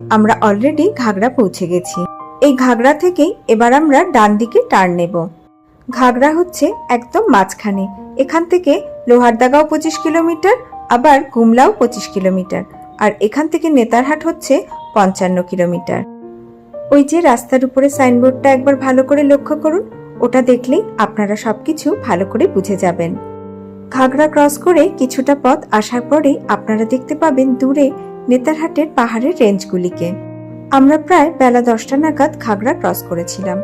আমরা অলরেডি ঘাগড়া পৌঁছে গেছি। এই ঘাগড়া থেকেই এবার আমরা ডান দিকে টার্ন নেব। ঘাগড়া হচ্ছে একদম মাঝখানে। এখান থেকে লোহারদাগাও 25 কিলোমিটার, আবার গুমলাও 25 কিলোমিটার, আর এখান থেকে নেতারহাট হচ্ছে 55 কিলোমিটার। ওই যে রাস্তার উপরে সাইনবোর্ডটা একবার ভালো করে লক্ষ্য করুন, ওটা দেখলেই আপনারা সবকিছু ভালো করে বুঝে যাবেন। ঘাগড়া ক্রস করে কিছুটা পথ আসার পরেই আপনারা দেখতে পাবেন দূরে নেতারহাটের পাহাড়ের রেঞ্জগুলিকে। আমরা প্রায় বেলা 10টা নাগাদ ঘাগড়া ক্রস করেছিলাম।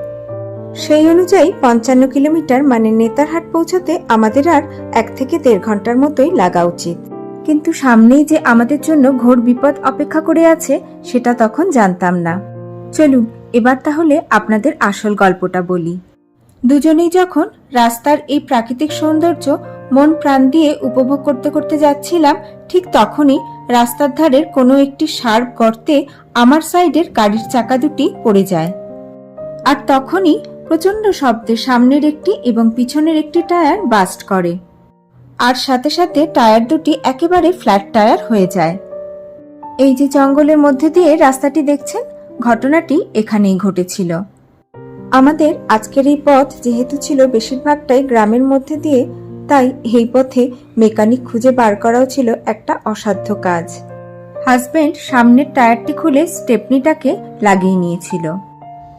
সেই অনুযায়ী 55 কিলোমিটার মানে নেতারহাট পৌঁছাতে আমাদের আর 1 থেকে 1.5 ঘন্টার মতোই লাগা উচিত। কিন্তু সামনেই যে আমাদের জন্য ঘোর বিপদ অপেক্ষা করে আছে সেটা তখন জানতাম না। চলুন এবার তাহলে আপনাদের আসল গল্পটা বলি। দুজনেই যখন রাস্তার এই প্রাকৃতিক সৌন্দর্য মন প্রাণ দিয়ে উপভোগ করতে করতে যাচ্ছিলাম, ঠিক তখনই রাস্তার ধারের কোনো একটি শার্প গর্তে আমার সাইডের গাড়ির চাকা দুটি পড়ে যায়। আর তখনই প্রচন্ড শব্দে সামনের একটি এবং পিছনের একটি টায়ার বাস্ট করে, আর সাথে সাথে টায়ার দুটি একেবারে ফ্ল্যাট টায়ার হয়ে যায়। এই যে জঙ্গলের মধ্যে দিয়ে রাস্তাটি দেখছেন, ঘটনাটি এখানেই ঘটেছিল। আমাদের আজকের এই পথ যেহেতু ছিল বেশিরভাগটাই গ্রামের মধ্যে দিয়ে, তাই এই পথে মেকানিক খুঁজে বার করাও ছিল একটা অসাধ্য কাজ। হাজবেন্ড সামনের টায়ারটি খুলে স্টেপনিটাকে লাগিয়ে নিয়েছিল,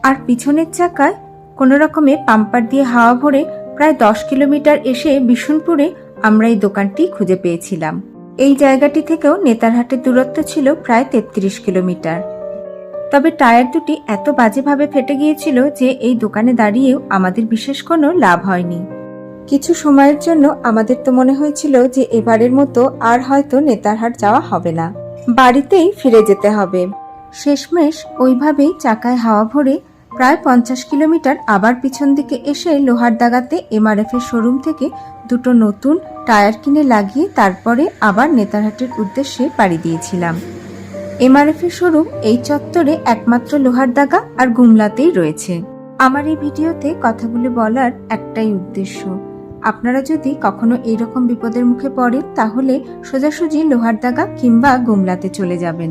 আর পিছনের চাকায় কোনো রকমে পাম্পার দিয়ে হাওয়া ভরে প্রায় 10 কিলোমিটার এসে বিশুনপুরে আমরা এই দোকানটি খুঁজে পেয়েছিলাম। এই জায়গাটি থেকেও নেতারহাটের দূরত্ব ছিল প্রায় 33 কিলোমিটার। তবে টায়ার দুটি এত বাজেভাবে ফেটে গিয়েছিল যে এই দোকানে দাঁড়িয়েও আমাদের বিশেষ কোনো লাভ হয়নি। কিছু সময়ের জন্য আমাদের তো মনে হয়েছিল যে এবারের মতো আর হয়তো নেতারহাট যাওয়া হবে না, বাড়িতেই ফিরে যেতে হবে। শেষমেশ ওইভাবেই চাকায় হাওয়া ভরে প্রায় 50 কিলোমিটার আবার পিছন দিকে এসে লোহারদাগাতে এমআরএফ এর শোরুম থেকে দুটো নতুন টায়ার কিনে লাগিয়ে তারপরে আবার নেতারহাটের উদ্দেশ্যে পাড়ি দিয়েছিলাম। এমআরএফ এর শোরুম এই চত্বরে একমাত্র লোহারদাগা আর গুমলাতেই রয়েছে। আমার এই ভিডিওতে কথাগুলো বলার একটাই উদ্দেশ্য, আপনারা যদি কখনো এইরকম বিপদের মুখে পড়েন তাহলে সোজাসুজি লোহারদাগা কিংবা গুমলাতে চলে যাবেন।